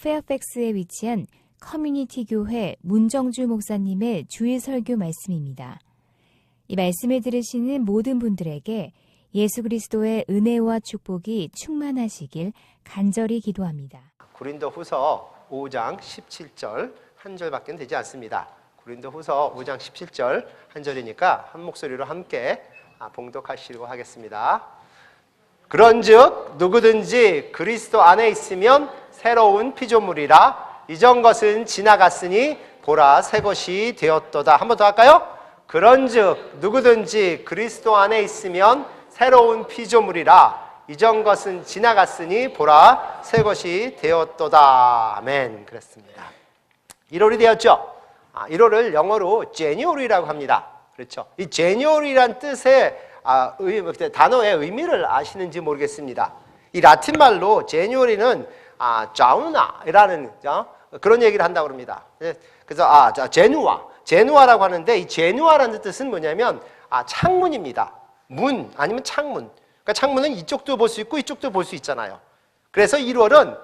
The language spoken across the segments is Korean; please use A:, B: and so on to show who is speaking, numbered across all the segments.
A: 페어팩스에 위치한 커뮤니티 교회 문정주 목사님의 주일 설교 말씀입니다. 이 말씀을 들으시는 모든 분들에게 예수 그리스도의 은혜와 축복이 충만하시길 간절히 기도합니다.
B: 고린도후서 5장 17절 한 절밖에 되지 않습니다. 고린도후서 5장 17절 한 절이니까 한 목소리로 함께 봉독하시려고 하겠습니다. 그런즉 누구든지 그리스도 안에 있으면 새로운 피조물이라 이전 것은 지나갔으니 보라 새 것이 되었도다. 한 번 더 할까요? 그런즉 누구든지 그리스도 안에 있으면 새로운 피조물이라 이전 것은 지나갔으니 보라 새 것이 되었도다. 아멘. 그렇습니다. 1월이 되었죠. 1월을 영어로 January라고 합니다. 그렇죠. 이 January란 뜻의 단어의 의미를 아시는지 모르겠습니다. 이 라틴 말로 January는 자우나라는 그런 얘기를 한다고 합니다. 그래서 제누아라고 하는데 이 제누아라는 뜻은 뭐냐면 창문입니다. 문 아니면 창문. 그러니까 창문은 이쪽도 볼 수 있고 이쪽도 볼 수 있잖아요. 그래서 1월은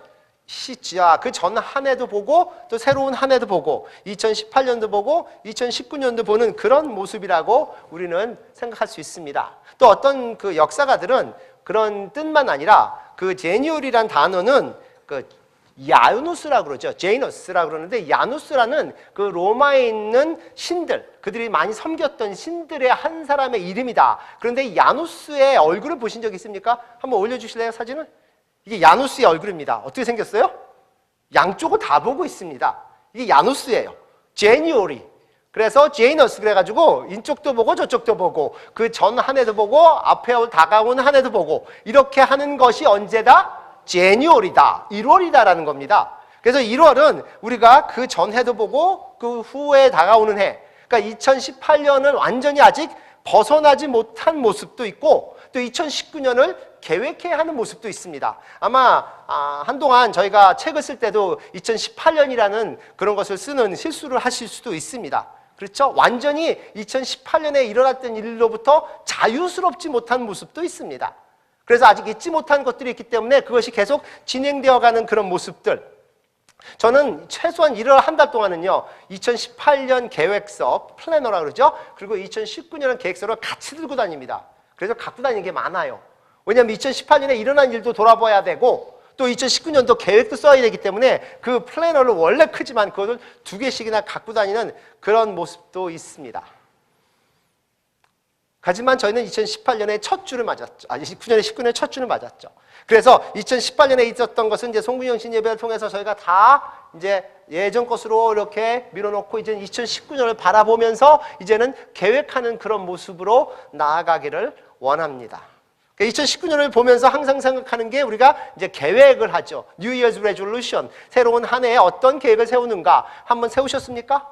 B: 그 전 한 해도 보고 또 새로운 한 해도 보고 2018년도 보고 2019년도 보는 그런 모습이라고 우리는 생각할 수 있습니다. 또 어떤 그 역사가들은 그런 뜻만 아니라 그 제니올이란 단어는 그 야누스라고 그러죠. 제이너스라고 그러는데 야누스라는 그 로마에 있는 신들, 그들이 많이 섬겼던 신들의 한 사람의 이름이다. 그런데 야누스의 얼굴을 보신 적 있습니까? 한번 올려주실래요, 사진을? 이게 야누스의 얼굴입니다. 어떻게 생겼어요? 양쪽을 다 보고 있습니다. 이게 야누스예요. 제니오리. 그래서 제이너스 그래가지고 이쪽도 보고 저쪽도 보고 그 전 한 해도 보고 앞에 다가오는 한 해도 보고 이렇게 하는 것이 언제다? 제니오리다. 1월이다라는 겁니다. 그래서 1월은 우리가 그 전 해도 보고 그 후에 다가오는 해, 그러니까 2018년을 완전히 아직 벗어나지 못한 모습도 있고 또 2019년을 계획해야 하는 모습도 있습니다. 아마 한동안 저희가 책을 쓸 때도 2018년이라는 그런 것을 쓰는 실수를 하실 수도 있습니다. 그렇죠? 완전히 2018년에 일어났던 일로부터 자유스럽지 못한 모습도 있습니다. 그래서 아직 잊지 못한 것들이 있기 때문에 그것이 계속 진행되어 가는 그런 모습들. 저는 최소한 1월 한 달 동안은요 2018년 계획서, 플래너라고 그러죠. 그리고 2019년 계획서를 같이 들고 다닙니다. 그래서 갖고 다니는 게 많아요. 왜냐하면 2018년에 일어난 일도 돌아봐야 되고 또 2019년도 계획도 써야 되기 때문에 그 플래너를 원래 크지만 그것을 2개씩이나 갖고 다니는 그런 모습도 있습니다. 하지만 저희는 2018년에 첫 주를 맞았죠. 19년에 첫 주를 맞았죠. 그래서 2018년에 있었던 것은 이제 송구영 신 예배를 통해서 저희가 다 이제 예전 것으로 이렇게 밀어놓고 이제 2019년을 바라보면서 이제는 계획하는 그런 모습으로 나아가기를 원합니다. 2019년을 보면서 항상 생각하는 게 우리가 이제 계획을 하죠. New Year's Resolution. 새로운 한 해에 어떤 계획을 세우는가 한번 세우셨습니까?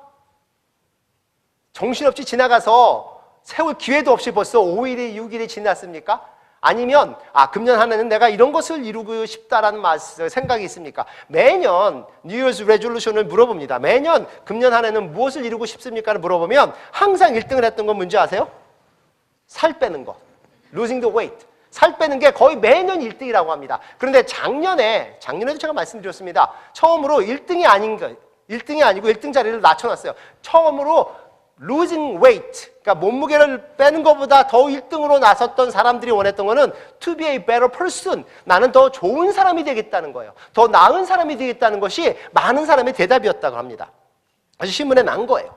B: 정신없이 지나가서 세울 기회도 없이 벌써 5일이 6일이 지났습니까? 아니면 금년 한 해는 내가 이런 것을 이루고 싶다라는 생각이 있습니까? 매년 New Year's Resolution을 물어봅니다. 매년 금년 한 해는 무엇을 이루고 싶습니까를 물어보면 항상 1등을 했던 건 뭔지 아세요? 살 빼는 거. Losing the weight. 살 빼는 게 거의 매년 1등이라고 합니다. 그런데 작년에도 제가 말씀드렸습니다. 처음으로 1등이 아니고 1등 자리를 낮춰놨어요. 처음으로 losing weight, 그러니까 몸무게를 빼는 것보다 더 1등으로 나섰던 사람들이 원했던 거는 to be a better person, 나는 더 좋은 사람이 되겠다는 거예요. 더 나은 사람이 되겠다는 것이 많은 사람의 대답이었다고 합니다. 아주 신문에 난 거예요.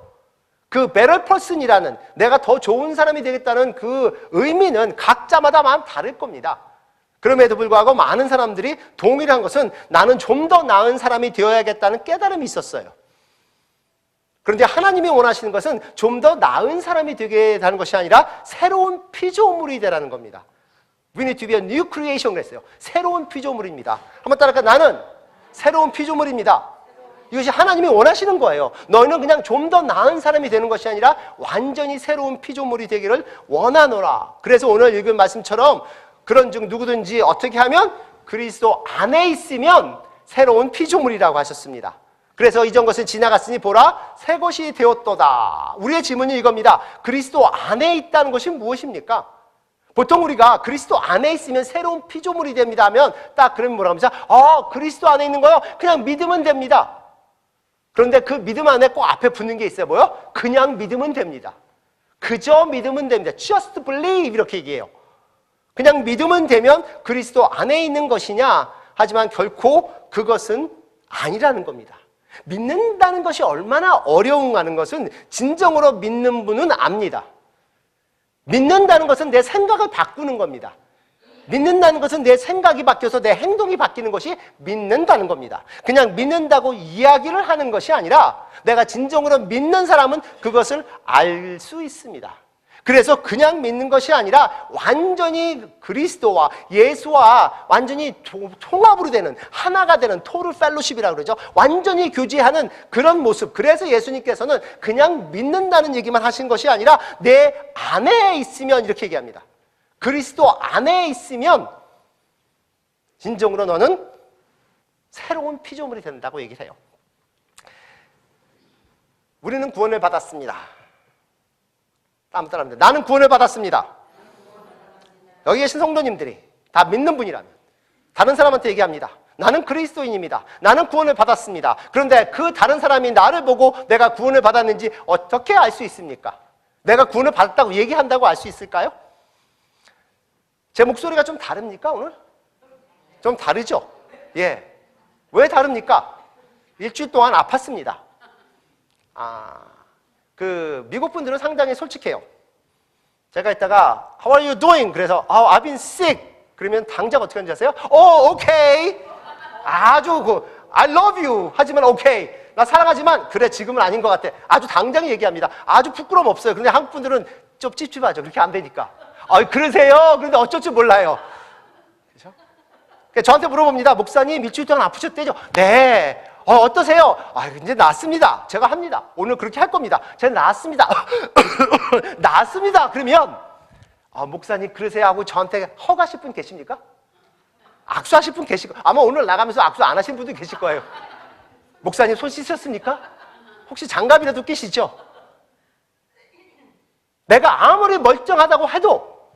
B: 그 better person이라는, 내가 더 좋은 사람이 되겠다는 그 의미는 각자마다 다를 겁니다. 그럼에도 불구하고 많은 사람들이 동일한 것은 나는 좀 더 나은 사람이 되어야겠다는 깨달음이 있었어요. 그런데 하나님이 원하시는 것은 좀 더 나은 사람이 되게 하는 것이 아니라 새로운 피조물이 되라는 겁니다. We need to be a new creation 그랬어요. 새로운 피조물입니다. 한번 따라할까요? 나는 새로운 피조물입니다. 이것이 하나님이 원하시는 거예요. 너희는 그냥 좀 더 나은 사람이 되는 것이 아니라 완전히 새로운 피조물이 되기를 원하노라. 그래서 오늘 읽은 말씀처럼 그런즉 누구든지 어떻게 하면 그리스도 안에 있으면 새로운 피조물이라고 하셨습니다. 그래서 이전 것은 지나갔으니 보라 새 것이 되었도다. 우리의 질문이 이겁니다. 그리스도 안에 있다는 것이 무엇입니까? 보통 우리가 그리스도 안에 있으면 새로운 피조물이 됩니다 하면 딱 그러면 뭐라고 합니까? 그리스도 안에 있는 거요? 그냥 믿으면 됩니다. 그런데 그 믿음 안에 꼭 앞에 붙는 게 있어요. 뭐요? 그냥 믿으면 됩니다. 그저 믿으면 됩니다. Just believe 이렇게 얘기해요. 그냥 믿으면 되면 그리스도 안에 있는 것이냐? 하지만 결코 그것은 아니라는 겁니다. 믿는다는 것이 얼마나 어려운가는 것은 진정으로 믿는 분은 압니다. 믿는다는 것은 내 생각을 바꾸는 겁니다. 믿는다는 것은 내 생각이 바뀌어서 내 행동이 바뀌는 것이 믿는다는 겁니다. 그냥 믿는다고 이야기를 하는 것이 아니라 내가 진정으로 믿는 사람은 그것을 알 수 있습니다. 그래서 그냥 믿는 것이 아니라 완전히 그리스도와 예수와 완전히 통합으로 되는, 하나가 되는 토르 펠로십이라고 그러죠. 완전히 교제하는 그런 모습. 그래서 예수님께서는 그냥 믿는다는 얘기만 하신 것이 아니라 내 안에 있으면 이렇게 얘기합니다. 그리스도 안에 있으면 진정으로 너는 새로운 피조물이 된다고 얘기를 해요. 우리는 구원을 받았습니다. 다음 따라합니다. 나는 구원을 받았습니다. 여기 계신 성도님들이 다 믿는 분이라면 다른 사람한테 얘기합니다. 나는 그리스도인입니다. 나는 구원을 받았습니다. 그런데 그 다른 사람이 나를 보고 내가 구원을 받았는지 어떻게 알 수 있습니까? 내가 구원을 받았다고 얘기한다고 알 수 있을까요? 제 목소리가 좀 다릅니까 오늘? 좀 다르죠? 예. 왜 다릅니까? 일주일 동안 아팠습니다. 미국 분들은 상당히 솔직해요. 제가 이따가 How are you doing? 그래서 I've been sick. 그러면 당장 어떻게 하는지 아세요? okay. 아주 I love you. 하지만 okay. 나 사랑하지만 그래 지금은 아닌 것 같아. 아주 당장 얘기합니다. 아주 부끄러움 없어요. 그런데 한국 분들은 좀 찝찝하죠. 그렇게 안 되니까. 그러세요? 그런데 어쩔 줄 몰라요. 그렇죠? 저한테 물어봅니다. 목사님 일주일 동안 아프셨대죠? 네. 어떠세요? 이제 낫습니다. 제가 합니다. 오늘 그렇게 할 겁니다. 제가 낫습니다. 낫습니다. 그러면 목사님 그러세요 하고 저한테 허가하실 분 계십니까? 악수하실 분 계실 거예요. 아마 오늘 나가면서 악수 안 하신 분도 계실 거예요. 목사님 손 씻으셨습니까? 혹시 장갑이라도 끼시죠? 내가 아무리 멀쩡하다고 해도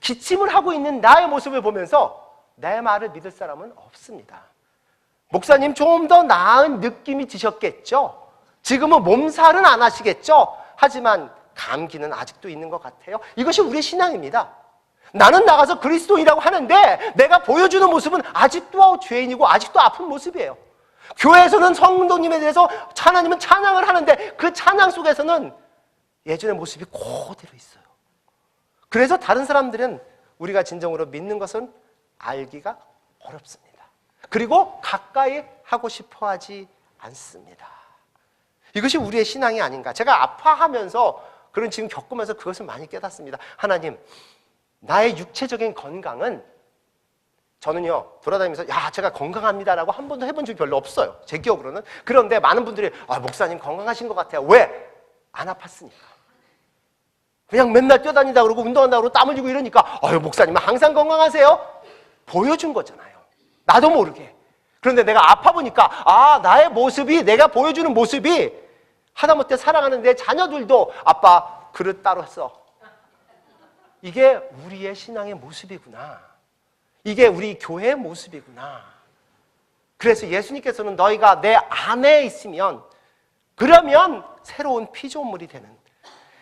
B: 기침을 하고 있는 나의 모습을 보면서 내 말을 믿을 사람은 없습니다. 목사님 좀 더 나은 느낌이 드셨겠죠? 지금은 몸살은 안 하시겠죠? 하지만 감기는 아직도 있는 것 같아요. 이것이 우리의 신앙입니다. 나는 나가서 그리스도인이라고 하는데 내가 보여주는 모습은 아직도 죄인이고 아직도 아픈 모습이에요. 교회에서는 성도님에 대해서 하나님은 찬양을 하는데 그 찬양 속에서는 예전의 모습이 그대로 있어요. 그래서 다른 사람들은 우리가 진정으로 믿는 것은 알기가 어렵습니다. 그리고 가까이 하고 싶어 하지 않습니다. 이것이 우리의 신앙이 아닌가. 제가 아파하면서 그런 지금 겪으면서 그것을 많이 깨닫습니다. 하나님, 나의 육체적인 건강은 저는요 돌아다니면서 제가 건강합니다라고 한 번도 해본 적이 별로 없어요. 제 기억으로는. 그런데 많은 분들이 목사님 건강하신 것 같아요. 왜? 안 아팠으니까. 그냥 맨날 뛰어다니다 그러고 운동한다 그러고 땀 흘리고 이러니까 목사님은 항상 건강하세요? 보여준 거잖아요. 나도 모르게. 그런데 내가 아파 보니까 나의 모습이, 내가 보여주는 모습이 하다못해 사랑하는 내 자녀들도 아빠 그릇 따로 써. 이게 우리의 신앙의 모습이구나. 이게 우리 교회의 모습이구나. 그래서 예수님께서는 너희가 내 안에 있으면 그러면 새로운 피조물이 되는,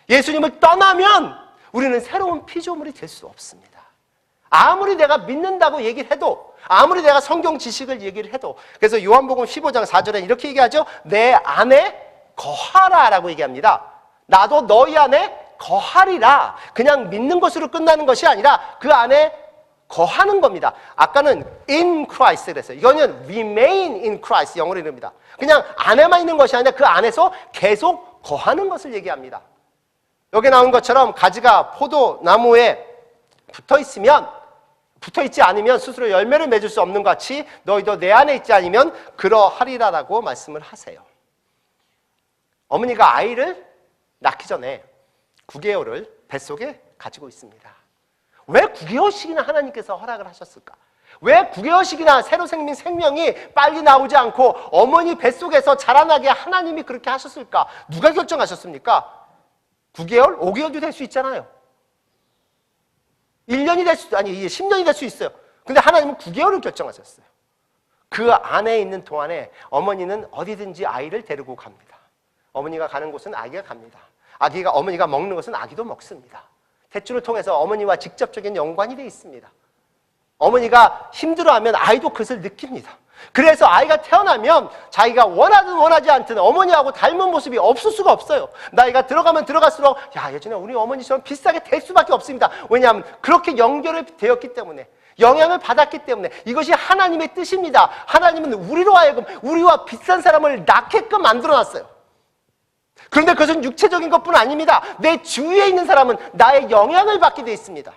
B: 예수님을 떠나면 우리는 새로운 피조물이 될 수 없습니다. 아무리 내가 믿는다고 얘기를 해도, 아무리 내가 성경 지식을 얘기를 해도. 그래서 요한복음 15장 4절에 이렇게 얘기하죠. 내 안에 거하라 라고 얘기합니다. 나도 너희 안에 거하리라. 그냥 믿는 것으로 끝나는 것이 아니라 그 안에 거하는 겁니다. 아까는 in Christ 그랬어요. 이거는 remain in Christ 영어로 이릅니다. 그냥 안에만 있는 것이 아니라 그 안에서 계속 거하는 것을 얘기합니다. 여기 나온 것처럼 가지가 포도나무에 붙어있지 않으면 스스로 열매를 맺을 수 없는 것 같이 너희도 내 안에 있지 않으면 그러하리라라고 말씀을 하세요. 어머니가 아이를 낳기 전에 9개월을 뱃속에 가지고 있습니다. 왜 9개월씩이나 하나님께서 허락을 하셨을까? 왜 9개월씩이나 새로 생긴 생명이 빨리 나오지 않고 어머니 뱃속에서 자라나게 하나님이 그렇게 하셨을까? 누가 결정하셨습니까? 9개월? 5개월도 될 수 있잖아요. 1년이 될 수도, 아니 10년이 될 수 있어요. 근데 하나님은 9개월을 결정하셨어요. 그 안에 있는 동안에 어머니는 어디든지 아이를 데리고 갑니다. 어머니가 가는 곳은 아기가 갑니다. 어머니가 먹는 것은 아기도 먹습니다. 탯줄을 통해서 어머니와 직접적인 연관이 되어 있습니다. 어머니가 힘들어하면 아이도 그것을 느낍니다. 그래서 아이가 태어나면 자기가 원하든 원하지 않든 어머니하고 닮은 모습이 없을 수가 없어요. 나이가 들어가면 들어갈수록 예전에 우리 어머니처럼 비슷하게 될 수밖에 없습니다. 왜냐하면 그렇게 연결이 되었기 때문에, 영향을 받았기 때문에. 이것이 하나님의 뜻입니다. 하나님은 우리로 하여금 우리와 비슷한 사람을 낳게끔 만들어놨어요. 그런데 그것은 육체적인 것뿐 아닙니다. 내 주위에 있는 사람은 나의 영향을 받게 되어 있습니다.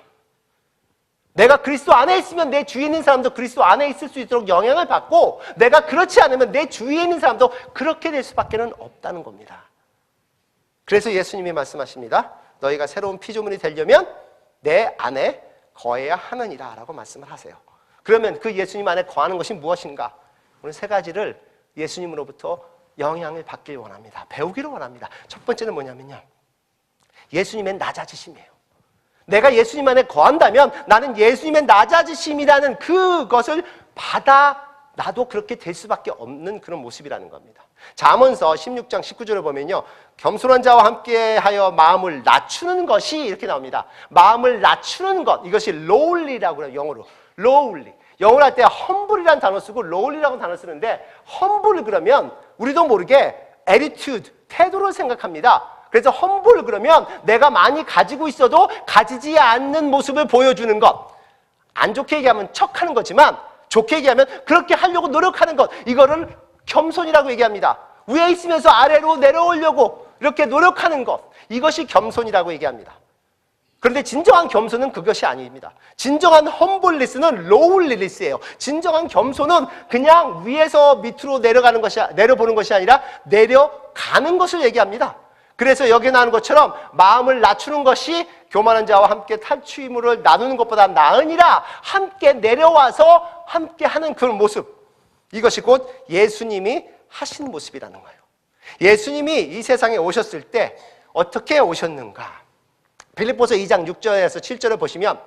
B: 내가 그리스도 안에 있으면 내 주위에 있는 사람도 그리스도 안에 있을 수 있도록 영향을 받고, 내가 그렇지 않으면 내 주위에 있는 사람도 그렇게 될 수밖에 없다는 겁니다. 그래서 예수님이 말씀하십니다. 너희가 새로운 피조물이 되려면 내 안에 거해야 하느니라 라고 말씀을 하세요. 그러면 그 예수님 안에 거하는 것이 무엇인가? 오늘 세 가지를 예수님으로부터 영향을 받길 원합니다. 배우기를 원합니다. 첫 번째는 뭐냐면요, 예수님의 낮아지심이에요. 내가 예수님 안에 거한다면 나는 예수님의 낮아지심이라는 그것을 받아 나도 그렇게 될 수밖에 없는 그런 모습이라는 겁니다. 잠언서 16장 19절을 보면요, 겸손한 자와 함께하여 마음을 낮추는 것이 이렇게 나옵니다. 마음을 낮추는 것, 이것이 lowly라고 해요. 영어로 lowly. 영어로 할 때 humble이라는 단어 쓰고 lowly라고 단어 쓰는데, humble 그러면 우리도 모르게 attitude, 태도를 생각합니다. 그래서 humble 그러면 내가 많이 가지고 있어도 가지지 않는 모습을 보여주는 것. 안 좋게 얘기하면 척하는 거지만 좋게 얘기하면 그렇게 하려고 노력하는 것. 이거를 겸손이라고 얘기합니다. 위에 있으면서 아래로 내려오려고 이렇게 노력하는 것. 이것이 겸손이라고 얘기합니다. 그런데 진정한 겸손은 그것이 아닙니다. 진정한 humbleness는 lowliness예요. 진정한 겸손은 그냥 위에서 밑으로 내려보는 것이 아니라 내려가는 것을 얘기합니다. 그래서 여기 나오는 것처럼 마음을 낮추는 것이 교만한 자와 함께 탈취물을 나누는 것보다 나으니라, 함께 내려와서 함께 하는 그런 모습. 이것이 곧 예수님이 하신 모습이라는 거예요. 예수님이 이 세상에 오셨을 때 어떻게 오셨는가? 빌립보서 2장 6절에서 7절을 보시면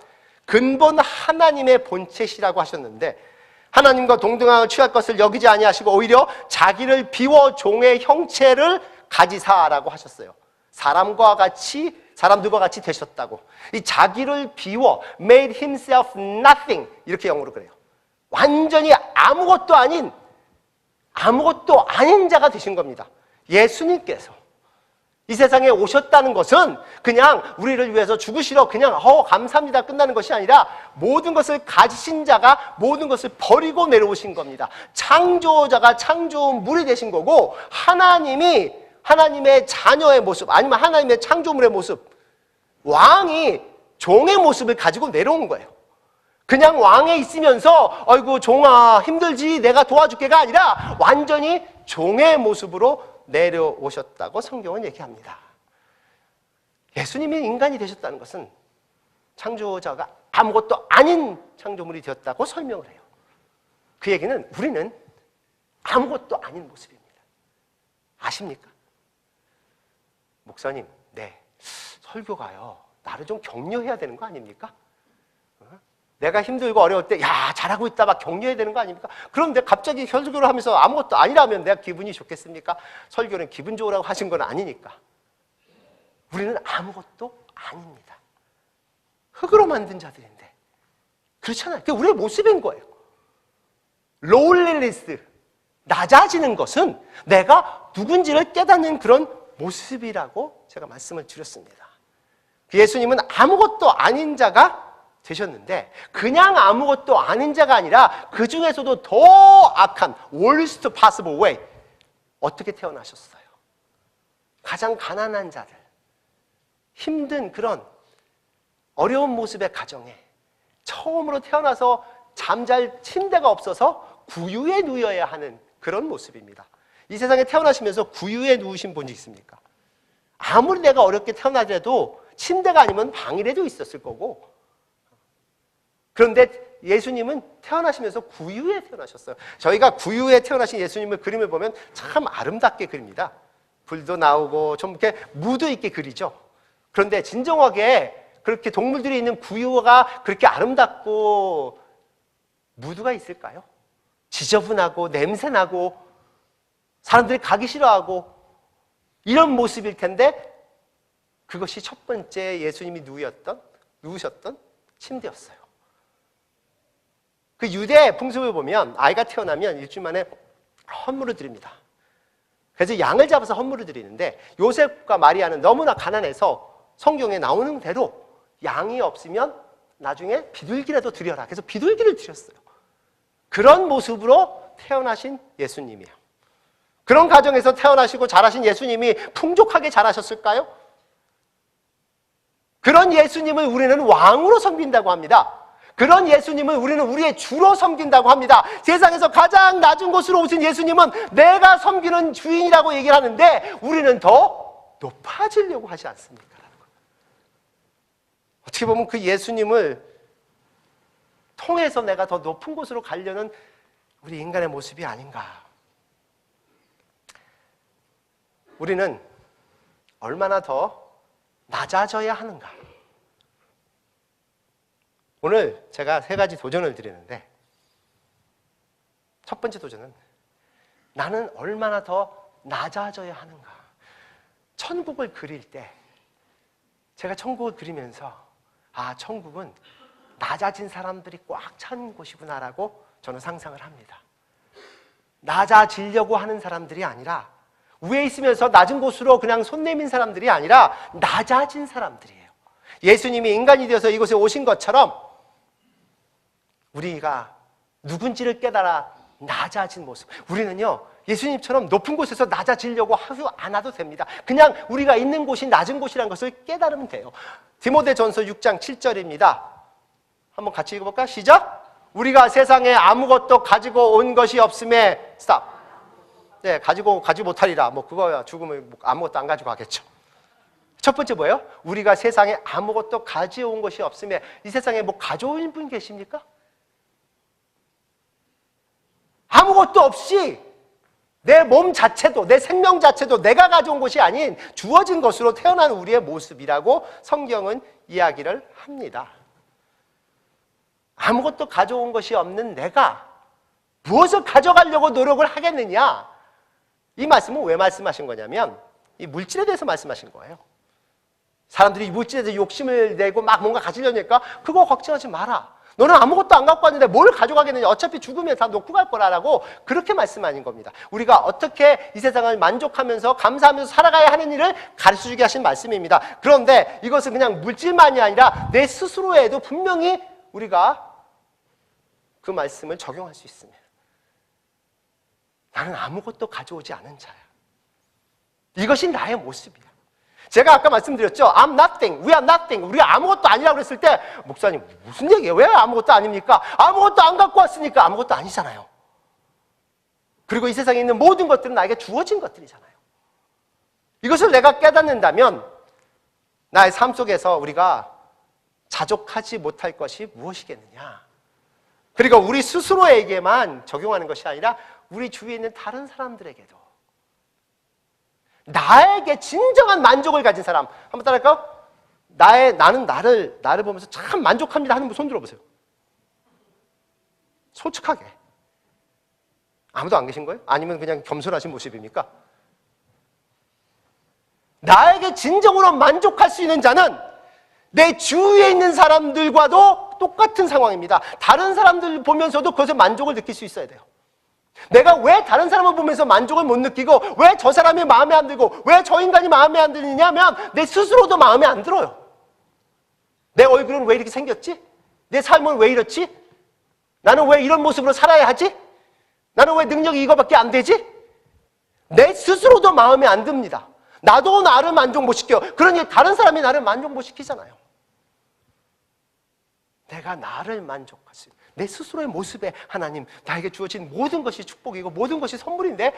B: 근본 하나님의 본체시라고 하셨는데, 하나님과 동등함을 취할 것을 여기지 아니하시고 오히려 자기를 비워 종의 형체를 가지사라고 하셨어요. 사람들과 같이 되셨다고. 이 자기를 비워, made himself nothing, 이렇게 영어로 그래요. 완전히 아무것도 아닌 자가 되신 겁니다. 예수님께서 이 세상에 오셨다는 것은 그냥 우리를 위해서 죽으시러 그냥 감사합니다 끝나는 것이 아니라 모든 것을 가지신 자가 모든 것을 버리고 내려오신 겁니다. 창조자가 창조물이 되신 거고, 하나님의 자녀의 모습, 아니면 하나님의 창조물의 모습, 왕이 종의 모습을 가지고 내려온 거예요. 그냥 왕에 있으면서 아이고 종아 힘들지 내가 도와줄게가 아니라 완전히 종의 모습으로 내려오셨다고 성경은 얘기합니다. 예수님이 인간이 되셨다는 것은 창조자가 아무것도 아닌 창조물이 되었다고 설명을 해요. 그 얘기는 우리는 아무것도 아닌 모습입니다. 아십니까? 목사님, 네, 설교가요 나를 좀 격려해야 되는 거 아닙니까? 내가 힘들고 어려울 때 잘하고 있다 막 격려해야 되는 거 아닙니까? 그런데 갑자기 설교를 하면서 아무것도 아니라면 내가 기분이 좋겠습니까? 설교는 기분 좋으라고 하신 건 아니니까. 우리는 아무것도 아닙니다. 흙으로 만든 자들인데 그렇잖아요. 그게 우리의 모습인 거예요. lowliness, 낮아지는 것은 내가 누군지를 깨닫는 그런 모습이라고 제가 말씀을 드렸습니다. 예수님은 아무것도 아닌 자가 되셨는데, 그냥 아무것도 아닌 자가 아니라 그 중에서도 더 악한 worst possible way, 어떻게 태어나셨어요? 가장 가난한 자들, 힘든 그런 어려운 모습의 가정에 처음으로 태어나서 잠잘 침대가 없어서 구유에 누워야 하는 그런 모습입니다. 이 세상에 태어나시면서 구유에 누우신 분이 있습니까? 아무리 내가 어렵게 태어나더라도 침대가 아니면 방이라도 있었을 거고, 그런데 예수님은 태어나시면서 구유에 태어나셨어요. 저희가 구유에 태어나신 예수님의 그림을 보면 참 아름답게 그립니다. 불도 나오고 좀 이렇게 무드 있게 그리죠. 그런데 진정하게 그렇게 동물들이 있는 구유가 그렇게 아름답고 무드가 있을까요? 지저분하고 냄새나고 사람들이 가기 싫어하고 이런 모습일 텐데 그것이 첫 번째 예수님이 누우셨던 침대였어요. 그 유대 풍습을 보면 아이가 태어나면 일주일 만에 헌물을 드립니다. 그래서 양을 잡아서 헌물을 드리는데 요셉과 마리아는 너무나 가난해서 성경에 나오는 대로 양이 없으면 나중에 비둘기라도 드려라. 그래서 비둘기를 드렸어요. 그런 모습으로 태어나신 예수님이에요. 그런 가정에서 태어나시고 자라신 예수님이 풍족하게 자라셨을까요? 그런 예수님을 우리는 왕으로 섬긴다고 합니다. 그런 예수님을 우리는 우리의 주로 섬긴다고 합니다. 세상에서 가장 낮은 곳으로 오신 예수님은 내가 섬기는 주인이라고 얘기를 하는데 우리는 더 높아지려고 하지 않습니까? 어떻게 보면 그 예수님을 통해서 내가 더 높은 곳으로 가려는 우리 인간의 모습이 아닌가. 우리는 얼마나 더 낮아져야 하는가. 오늘 제가 3가지 도전을 드리는데 첫 번째 도전은 나는 얼마나 더 낮아져야 하는가. 천국을 그릴 때 제가 천국을 그리면서 천국은 낮아진 사람들이 꽉 찬 곳이구나라고 저는 상상을 합니다. 낮아지려고 하는 사람들이 아니라 위에 있으면서 낮은 곳으로 그냥 손 내민 사람들이 아니라 낮아진 사람들이에요. 예수님이 인간이 되어서 이곳에 오신 것처럼 우리가 누군지를 깨달아 낮아진 모습. 우리는요, 예수님처럼 높은 곳에서 낮아지려고 하지 않아도 됩니다. 그냥 우리가 있는 곳이 낮은 곳이라는 것을 깨달으면 돼요. 디모데전서 6장 7절입니다. 한번 같이 읽어볼까? 시작! 우리가 세상에 아무것도 가지고 온 것이 없음에 스탑. 네, 가지 못하리라. 그거야. 죽으면 아무것도 안 가지고 가겠죠. 첫 번째 뭐예요? 우리가 세상에 아무것도 가져온 것이 없음에. 이 세상에 가져온 분 계십니까? 아무것도 없이 내 몸 자체도, 내 생명 자체도 내가 가져온 것이 아닌 주어진 것으로 태어난 우리의 모습이라고 성경은 이야기를 합니다. 아무것도 가져온 것이 없는 내가 무엇을 가져가려고 노력을 하겠느냐? 이 말씀은 왜 말씀하신 거냐면 이 물질에 대해서 말씀하신 거예요. 사람들이 물질에 대해서 욕심을 내고 막 뭔가 가지려니까 그거 걱정하지 마라. 너는 아무것도 안 갖고 왔는데 뭘 가져가겠느냐. 어차피 죽으면 다 놓고 갈 거라고 그렇게 말씀하신 겁니다. 우리가 어떻게 이 세상을 만족하면서 감사하면서 살아가야 하는 일을 가르쳐주게 하신 말씀입니다. 그런데 이것은 그냥 물질만이 아니라 내 스스로에도 분명히 우리가 그 말씀을 적용할 수 있습니다. 나는 아무것도 가져오지 않은 자야. 이것이 나의 모습이야. 제가 아까 말씀드렸죠. I'm nothing, we are nothing. 우리가 아무것도 아니라고 그랬을 때 목사님 무슨 얘기예요? 왜 아무것도 아닙니까? 아무것도 안 갖고 왔으니까 아무것도 아니잖아요. 그리고 이 세상에 있는 모든 것들은 나에게 주어진 것들이잖아요. 이것을 내가 깨닫는다면 나의 삶 속에서 우리가 자족하지 못할 것이 무엇이겠느냐. 그리고 우리 스스로에게만 적용하는 것이 아니라 우리 주위에 있는 다른 사람들에게도 나에게 진정한 만족을 가진 사람. 한번 따라할까요? 나는 나를 보면서 참 만족합니다 하는 분 손 들어보세요. 솔직하게. 아무도 안 계신 거예요? 아니면 그냥 겸손하신 모습입니까? 나에게 진정으로 만족할 수 있는 자는 내 주위에 있는 사람들과도 똑같은 상황입니다. 다른 사람들 보면서도 그것에 만족을 느낄 수 있어야 돼요. 내가 왜 다른 사람을 보면서 만족을 못 느끼고 왜 저 사람이 마음에 안 들고 왜 저 인간이 마음에 안 드느냐면 내 스스로도 마음에 안 들어요. 내 얼굴은 왜 이렇게 생겼지? 내 삶은 왜 이렇지? 나는 왜 이런 모습으로 살아야 하지? 나는 왜 능력이 이거밖에 안 되지? 내 스스로도 마음에 안 듭니다. 나도 나를 만족 못 시켜. 그러니 다른 사람이 나를 만족 못 시키잖아요. 내가 나를 만족할 수 있는 내 스스로의 모습에 하나님 나에게 주어진 모든 것이 축복이고 모든 것이 선물인데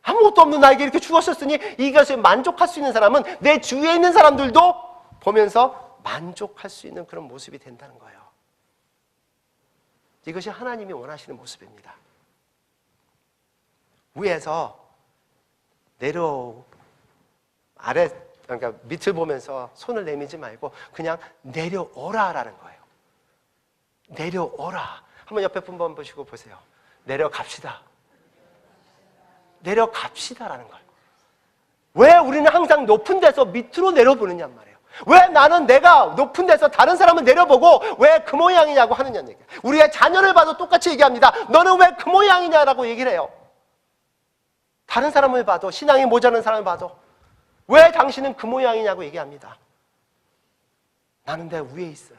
B: 아무것도 없는 나에게 이렇게 주었었으니 이것을 만족할 수 있는 사람은 내 주위에 있는 사람들도 보면서 만족할 수 있는 그런 모습이 된다는 거예요. 이것이 하나님이 원하시는 모습입니다. 위에서 그러니까 밑을 보면서 손을 내밀지 말고 그냥 내려오라라는 거예요. 내려오라. 한번 옆에 분 한번 보시고 보세요. 내려갑시다. 내려갑시다라는 거예요. 왜 우리는 항상 높은 데서 밑으로 내려보느냐 말이에요. 왜 나는 내가 높은 데서 다른 사람을 내려보고 왜 그 모양이냐고 하느냐는 얘기예요. 우리의 자녀를 봐도 똑같이 얘기합니다. 너는 왜 그 모양이냐라고 얘기를 해요. 다른 사람을 봐도, 신앙이 모자란 사람을 봐도 왜 당신은 그 모양이냐고 얘기합니다. 나는 내 위에 있어요.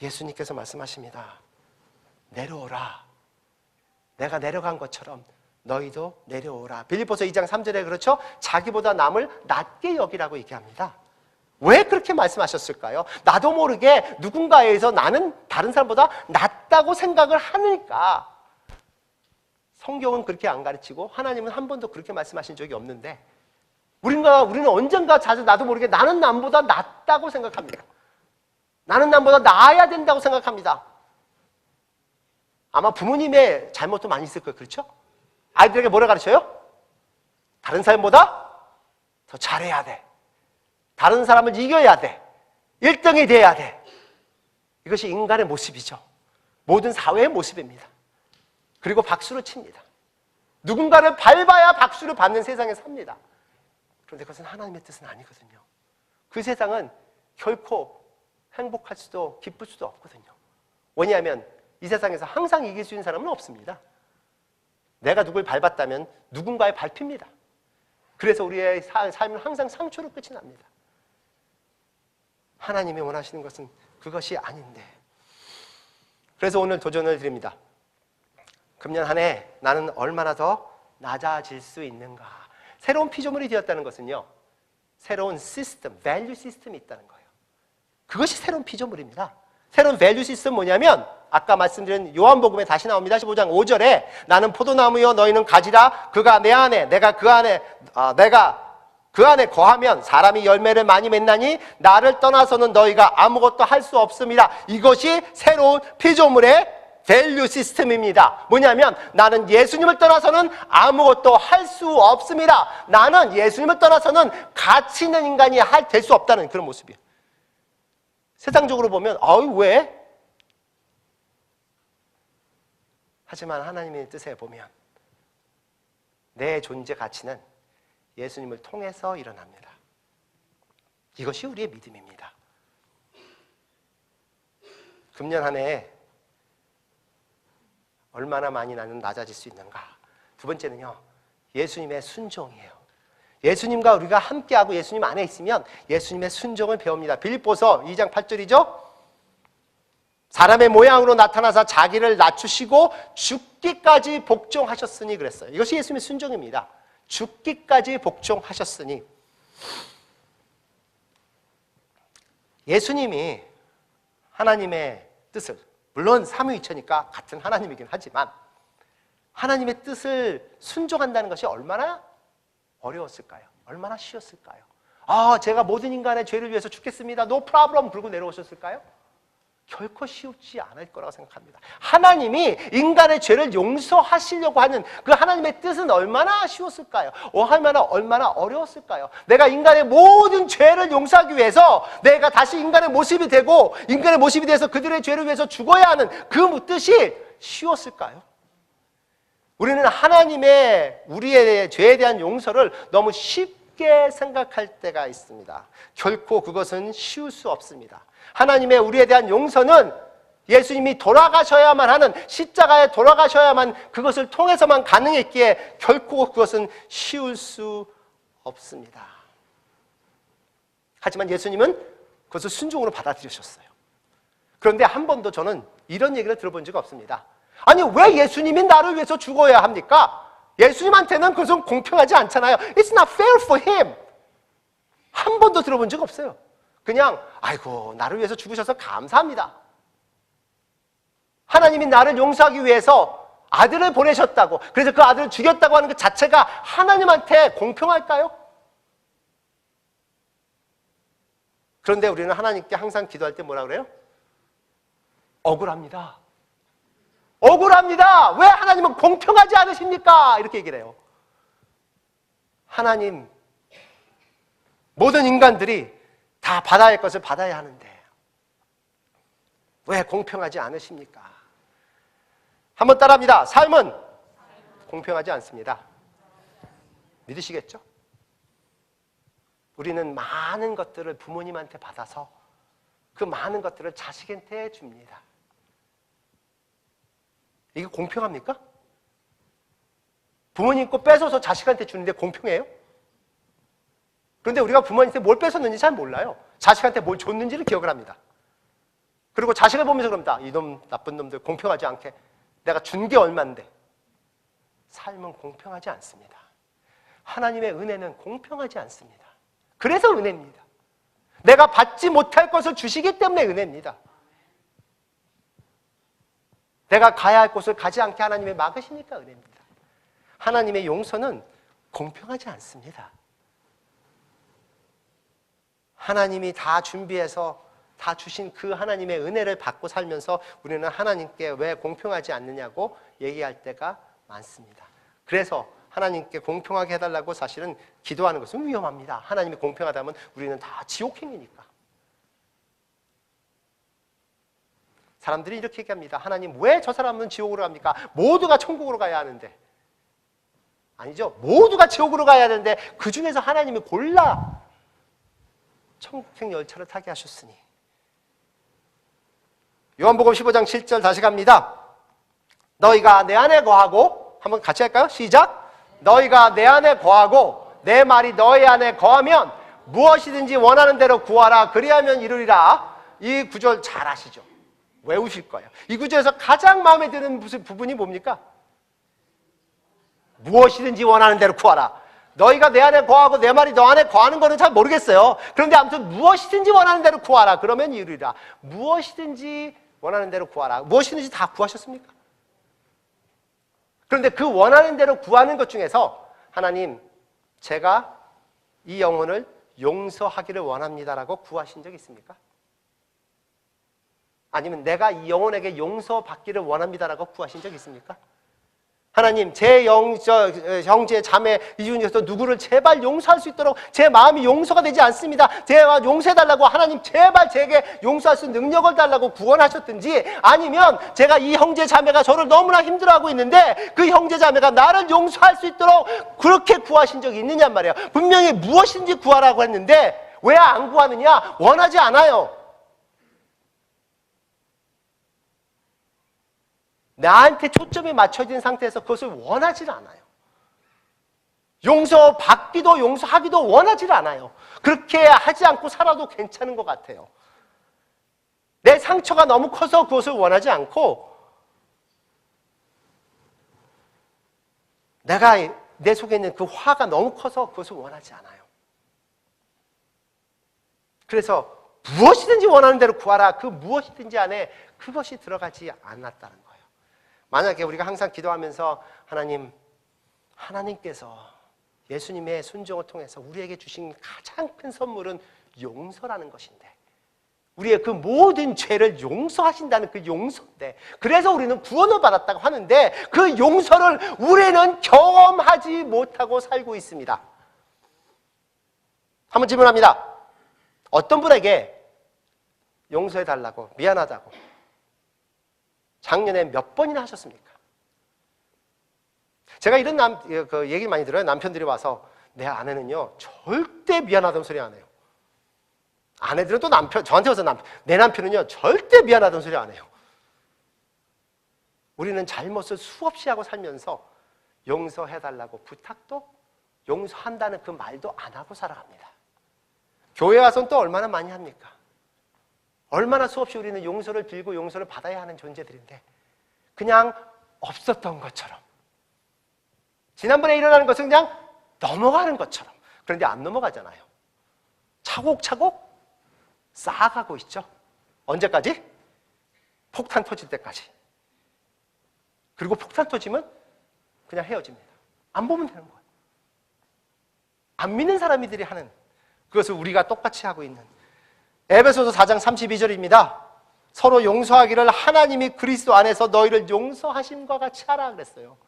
B: 예수님께서 말씀하십니다. 내려오라. 내가 내려간 것처럼 너희도 내려오라. 빌립보서 2장 3절에 그렇죠? 자기보다 남을 낮게 여기라고 얘기합니다. 왜 그렇게 말씀하셨을까요? 나도 모르게 누군가에 의해서 나는 다른 사람보다 낫다고 생각을 하니까. 성경은 그렇게 안 가르치고 하나님은 한 번도 그렇게 말씀하신 적이 없는데 우리는 언젠가 자주 나도 모르게 나는 남보다 낫다고 생각합니다. 나는 남보다 나아야 된다고 생각합니다. 아마 부모님의 잘못도 많이 있을 거예요. 그렇죠? 아이들에게 뭐를 가르쳐요? 다른 사람보다 더 잘해야 돼. 다른 사람을 이겨야 돼. 1등이 돼야 돼. 이것이 인간의 모습이죠. 모든 사회의 모습입니다. 그리고 박수를 칩니다. 누군가를 밟아야 박수를 받는 세상에 삽니다. 그런데 그것은 하나님의 뜻은 아니거든요. 그 세상은 결코 행복할 수도 기쁠 수도 없거든요. 왜냐하면 이 세상에서 항상 이길 수 있는 사람은 없습니다. 내가 누굴 밟았다면 누군가에 밟힙니다. 그래서 우리의 삶은 항상 상처로 끝이 납니다. 하나님이 원하시는 것은 그것이 아닌데. 그래서 오늘 도전을 드립니다. 금년 한 해 나는 얼마나 더 낮아질 수 있는가. 새로운 피조물이 되었다는 것은요, 새로운 시스템, 밸류 시스템이 있다는 거예요. 그것이 새로운 피조물입니다. 새로운 밸류 시스템은 뭐냐면 아까 말씀드린 요한복음에 다시 나옵니다. 15장 5절에 나는 포도나무여 너희는 가지라. 그가 내 안에 내가 그 안에 거하면 사람이 열매를 많이 맺나니 나를 떠나서는 너희가 아무것도 할 수 없습니다. 이것이 새로운 피조물의 밸류 시스템입니다. 뭐냐면 나는 예수님을 떠나서는 아무것도 할 수 없습니다. 나는 예수님을 떠나서는 가치 있는 인간이 될 수 없다는 그런 모습이에요. 세상적으로 보면 왜? 하지만 하나님의 뜻에 보면 내 존재 가치는 예수님을 통해서 일어납니다. 이것이 우리의 믿음입니다. 금년 한 해 얼마나 많이 나는 낮아질 수 있는가. 두 번째는요, 예수님의 순종이에요. 예수님과 우리가 함께하고 예수님 안에 있으면 예수님의 순종을 배웁니다. 빌립보서 2장 8절이죠. 사람의 모양으로 나타나서 자기를 낮추시고 죽기까지 복종하셨으니 그랬어요. 이것이 예수님의 순종입니다. 죽기까지 복종하셨으니. 예수님이 하나님의 뜻을, 물론 삼위일체니까 같은 하나님이긴 하지만 하나님의 뜻을 순종한다는 것이 얼마나 어려웠을까요? 얼마나 쉬웠을까요? 제가 모든 인간의 죄를 위해서 죽겠습니다. No problem 그러고 내려오셨을까요? 결코 쉬우지 않을 거라고 생각합니다. 하나님이 인간의 죄를 용서하시려고 하는 그 하나님의 뜻은 얼마나 쉬웠을까요? 얼마나 어려웠을까요? 내가 인간의 모든 죄를 용서하기 위해서 내가 다시 인간의 모습이 되고 인간의 모습이 돼서 그들의 죄를 위해서 죽어야 하는 그 뜻이 쉬웠을까요? 우리는 하나님의 우리의 죄에 대한 용서를 너무 쉽게 생각할 때가 있습니다. 결코 그것은 쉬울 수 없습니다. 하나님의 우리에 대한 용서는 예수님이 돌아가셔야만 하는, 십자가에 돌아가셔야만 그것을 통해서만 가능했기에 결코 그것은 쉬울 수 없습니다. 하지만 예수님은 그것을 순종으로 받아들이셨어요. 그런데 한 번도 저는 이런 얘기를 들어본 적이 없습니다. 아니, 왜 예수님이 나를 위해서 죽어야 합니까? 예수님한테는 그것은 공평하지 않잖아요. It's not fair for him. 한 번도 들어본 적 없어요. 그냥 아이고 나를 위해서 죽으셔서 감사합니다. 하나님이 나를 용서하기 위해서 아들을 보내셨다고, 그래서 그 아들을 죽였다고 하는 그 자체가 하나님한테 공평할까요? 그런데 우리는 하나님께 항상 기도할 때 뭐라 그래요? 억울합니다. 억울합니다. 왜 하나님은 공평하지 않으십니까? 이렇게 얘기를 해요. 하나님, 모든 인간들이 다 받아야 할 것을 받아야 하는데 왜 공평하지 않으십니까? 한번 따라합니다. 삶은 공평하지 않습니다. 믿으시겠죠? 우리는 많은 것들을 부모님한테 받아서 그 많은 것들을 자식한테 줍니다. 이게 공평합니까? 부모님 거 뺏어서 자식한테 주는데 공평해요? 그런데 우리가 부모님한테 뭘 뺏었는지 잘 몰라요. 자식한테 뭘 줬는지를 기억을 합니다. 그리고 자식을 보면서 그럽니다. 이놈 나쁜 놈들 공평하지 않게 내가 준 게 얼만데. 삶은 공평하지 않습니다. 하나님의 은혜는 공평하지 않습니다. 그래서 은혜입니다. 내가 받지 못할 것을 주시기 때문에 은혜입니다. 내가 가야 할 곳을 가지 않게 하나님이 막으시니까 은혜입니다. 하나님의 용서는 공평하지 않습니다. 하나님이 다 준비해서 다 주신 그 하나님의 은혜를 받고 살면서 우리는 하나님께 왜 공평하지 않느냐고 얘기할 때가 많습니다. 그래서 하나님께 공평하게 해달라고 사실은 기도하는 것은 위험합니다. 하나님이 공평하다면 우리는 다 지옥행이니까. 사람들이 이렇게 얘기합니다. 하나님 왜 저 사람은 지옥으로 갑니까? 모두가 천국으로 가야 하는데. 아니죠. 모두가 지옥으로 가야 하는데 그 중에서 하나님이 골라 천국행 열차를 타게 하셨으니. 요한복음 15장 7절 다시 갑니다. 너희가 내 안에 거하고, 한번 같이 할까요? 시작. 너희가 내 안에 거하고 내 말이 너희 안에 거하면 무엇이든지 원하는 대로 구하라. 그리하면 이루리라. 이 구절 잘 아시죠? 외우실 거예요. 이 구절에서 가장 마음에 드는 무슨 부분이 뭡니까? 무엇이든지 원하는 대로 구하라. 너희가 내 안에 거하고 내 말이 너 안에 거하는 거는 잘 모르겠어요. 그런데 아무튼 무엇이든지 원하는 대로 구하라. 그러면 이루리라. 무엇이든지 원하는 대로 구하라. 무엇이든지 다 구하셨습니까? 그런데 그 원하는 대로 구하는 것 중에서 하나님, 제가 이 영혼을 용서하기를 원합니다라고 구하신 적 있습니까? 아니면 내가 이 영혼에게 용서받기를 원합니다라고 구하신 적 있습니까? 하나님, 제 형제, 자매 이 중에서 누구를 제발 용서할 수 있도록 제 마음이 용서가 되지 않습니다. 제가 용서해달라고 하나님 제발 제게 용서할 수 있는 능력을 달라고 구원하셨든지, 아니면 제가 이 형제 자매가 저를 너무나 힘들어하고 있는데 그 형제 자매가 나를 용서할 수 있도록 그렇게 구하신 적이 있느냐 말이에요. 분명히 무엇인지 구하라고 했는데 왜 안 구하느냐? 원하지 않아요. 나한테 초점이 맞춰진 상태에서 그것을 원하지 않아요. 용서받기도 용서하기도 원하지 않아요. 그렇게 하지 않고 살아도 괜찮은 것 같아요. 내 상처가 너무 커서 그것을 원하지 않고, 내가 내 속에 있는 그 화가 너무 커서 그것을 원하지 않아요. 그래서 무엇이든지 원하는 대로 구하라. 그 무엇이든지 안에 그것이 들어가지 않았다는 거예요. 만약에 우리가 항상 기도하면서 하나님께서 예수님의 순종을 통해서 우리에게 주신 가장 큰 선물은 용서라는 것인데, 우리의 그 모든 죄를 용서하신다는 그 용서인데, 그래서 우리는 구원을 받았다고 하는데 그 용서를 우리는 경험하지 못하고 살고 있습니다. 한번 질문합니다. 어떤 분에게 용서해달라고, 미안하다고 작년에 몇 번이나 하셨습니까? 제가 이런 얘기 많이 들어요. 남편들이 와서 내 아내는요 절대 미안하다는 소리 안 해요. 아내들은 또 저한테 와서 내 남편은요 절대 미안하다는 소리 안 해요. 우리는 잘못을 수없이 하고 살면서 용서해달라고 부탁도, 용서한다는 그 말도 안 하고 살아갑니다. 교회 와서는 또 얼마나 많이 합니까? 얼마나 수없이 우리는 용서를 빌고 용서를 받아야 하는 존재들인데 그냥 없었던 것처럼, 지난번에 일어나는 것은 그냥 넘어가는 것처럼. 그런데 안 넘어가잖아요. 차곡차곡 쌓아가고 있죠. 언제까지? 폭탄 터질 때까지. 그리고 폭탄 터지면 그냥 헤어집니다. 안 보면 되는 거예요. 안 믿는 사람들이 하는 그것을 우리가 똑같이 하고 있는, 에베소서 4장 32절입니다. 서로 용서하기를 하나님이 그리스도 안에서 너희를 용서하심과 같이 하라 그랬어요.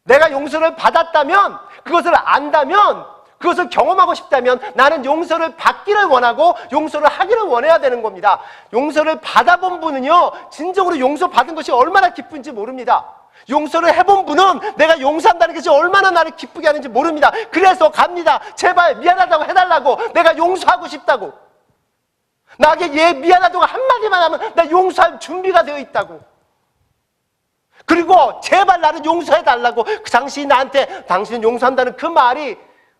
B: 내가 용서를 받았다면, 그것을 안다면 그 그것을 경험하고 싶다면 나는 용서를 받기를 원하고 용서를 하기를 원해야 되는 겁니다. 용서를 받아본 분은요, 진정으로 용서받은 것이 얼마나 기쁜지 모릅니다. 용서를 해본 분은 내가 용서한다는 것이 얼마나 나를 기쁘게 하는지 모릅니다. 그래서 갑니다. 제발 미안하다고 해달라고, 내가 용서하고 싶다고. 나에게 얘 미안하다고 한마디만 하면 나 용서할 준비가 되어 있다고. 그리고 제발 나를 용서해달라고, 당신이 나한테 당신은 용서한다는 그 말이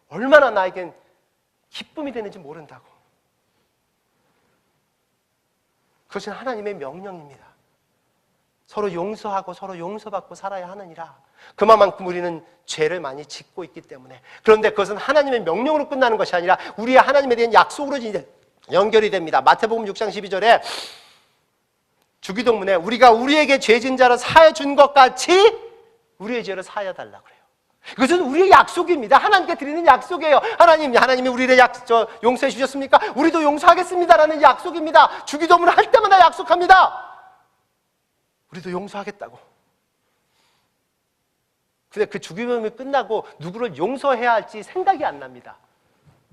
B: 얼마나 나에겐 기쁨이 되는지 모른다고. 그것은 하나님의 명령입니다. 서로 용서하고 서로 용서받고 살아야 하느니라. 그만큼 우리는 죄를 많이 짓고 있기 때문에. 그런데 그것은 하나님의 명령으로 끝나는 것이 아니라 우리의 하나님에 대한 약속으로 연결이 됩니다. 마태복음 6장 12절에 주기도문에 우리가 우리에게 죄진 자를 사하여 준 것 같이 우리의 죄를 사하여 달라고 그래요. 이것은 우리의 약속입니다. 하나님께 드리는 약속이에요. 하나님이 우리를 용서해 주셨습니까? 우리도 용서하겠습니다라는 약속입니다. 주기도문을 할 때마다 약속합니다. 우리도 용서하겠다고. 근데 그 주기도문이 끝나고 누구를 용서해야 할지 생각이 안 납니다.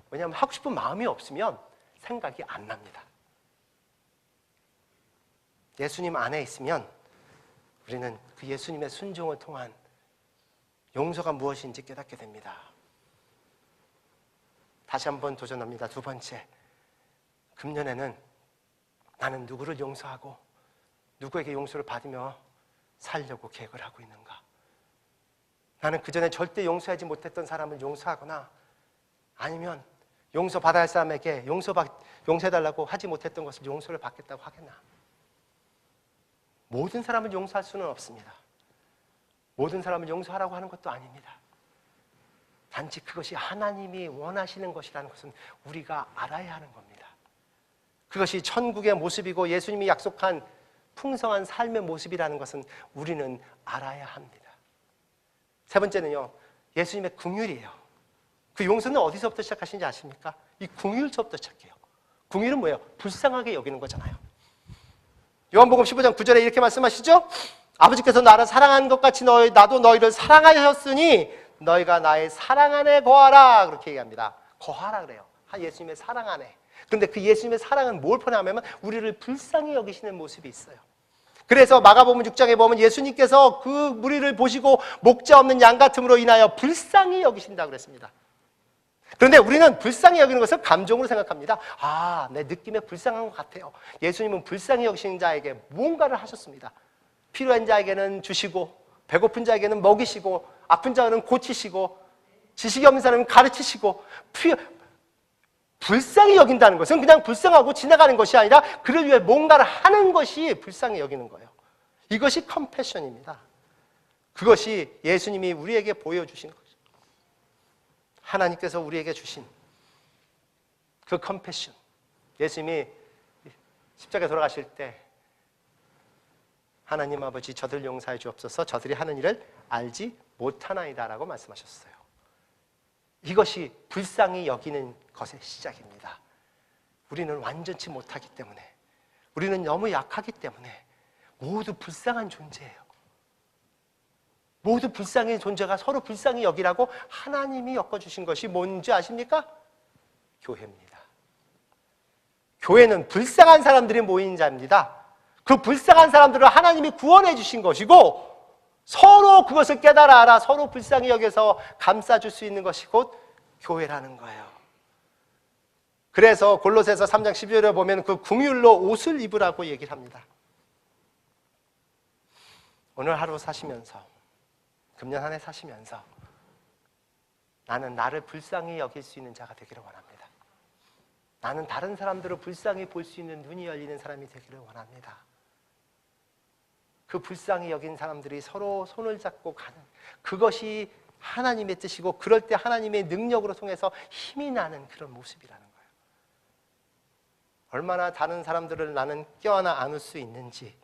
B: 왜냐하면 하고 싶은 마음이 없으면 생각이 안 납니다. 예수님 안에 있으면 우리는 그 예수님의 순종을 통한 용서가 무엇인지 깨닫게 됩니다. 다시 한번 도전합니다. 두 번째, 금년에는 나는 누구를 용서하고 누구에게 용서를 받으며 살려고 계획을 하고 있는가? 나는 그전에 절대 용서하지 못했던 사람을 용서하거나 아니면 용서받아야 할 사람에게 용서해달라고 하지 못했던 것을 용서를 받겠다고 하겠나? 모든 사람을 용서할 수는 없습니다. 모든 사람을 용서하라고 하는 것도 아닙니다. 단지 그것이 하나님이 원하시는 것이라는 것은 우리가 알아야 하는 겁니다. 그것이 천국의 모습이고 예수님이 약속한 풍성한 삶의 모습이라는 것은 우리는 알아야 합니다. 세 번째는요, 예수님의 긍휼이에요. 그 용서는 어디서부터 시작하시는지 아십니까? 이 긍휼서부터 시작해요. 긍휼은 뭐예요? 불쌍하게 여기는 거잖아요. 요한복음 15장 9절에 이렇게 말씀하시죠? 아버지께서 나를 사랑한 것 같이 나도 너희를 사랑하셨으니 너희가 나의 사랑 안에 거하라. 그렇게 얘기합니다. 거하라 그래요. 예수님의 사랑 안에. 그런데 그 예수님의 사랑은 뭘 포함하면 우리를 불쌍히 여기시는 모습이 있어요. 그래서 마가복음 6장에 보면 예수님께서 그 무리를 보시고 목자 없는 양 같음으로 인하여 불쌍히 여기신다고 그랬습니다. 그런데 우리는 불쌍히 여기는 것을 감정으로 생각합니다. 내 느낌에 불쌍한 것 같아요. 예수님은 불쌍히 여기시는 자에게 무언가를 하셨습니다. 필요한 자에게는 주시고, 배고픈 자에게는 먹이시고, 아픈 자는 고치시고, 지식이 없는 사람은 가르치시고, 불쌍히 여긴다는 것은 그냥 불쌍하고 지나가는 것이 아니라 그를 위해 뭔가를 하는 것이 불쌍히 여기는 거예요. 이것이 컴패션입니다. 그것이 예수님이 우리에게 보여주신 거죠. 하나님께서 우리에게 주신 그 컴패션. 예수님이 십자가에 돌아가실 때 하나님 아버지 저들 용서해 주옵소서, 저들이 하는 일을 알지 못하나이다 라고 말씀하셨어요. 이것이 불쌍히 여기는 것의 시작입니다. 우리는 완전치 못하기 때문에, 우리는 너무 약하기 때문에 모두 불쌍한 존재예요. 모두 불쌍한 존재가 서로 불쌍히 여기라고 하나님이 엮어주신 것이 뭔지 아십니까? 교회입니다. 교회는 불쌍한 사람들이 모인 자입니다. 그 불쌍한 사람들을 하나님이 구원해 주신 것이고 서로 그것을 깨달아 알아 서로 불쌍히 여겨서 감싸줄 수 있는 것이 곧 교회라는 거예요. 그래서 골로새서 3장 12절에 보면 그 긍휼로 옷을 입으라고 얘기를 합니다. 오늘 하루 사시면서, 금년 한 해 사시면서 나는 나를 불쌍히 여길 수 있는 자가 되기를 원합니다. 나는 다른 사람들을 불쌍히 볼 수 있는 눈이 열리는 사람이 되기를 원합니다. 그 불쌍히 여긴 사람들이 서로 손을 잡고 가는 그것이 하나님의 뜻이고, 그럴 때 하나님의 능력으로 통해서 힘이 나는 그런 모습이라는 거예요. 얼마나 다른 사람들을 나는 껴안아 안을 수 있는지,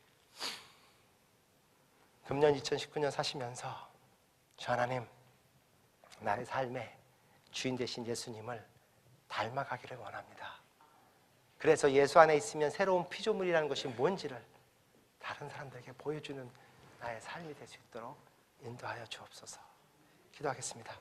B: 금년 2019년 사시면서 주 하나님, 나의 삶의 주인 되신 예수님을 닮아가기를 원합니다. 그래서 예수 안에 있으면 새로운 피조물이라는 것이 뭔지를 다른 사람들에게 보여주는 나의 삶이 될 수 있도록 인도하여 주옵소서. 기도하겠습니다.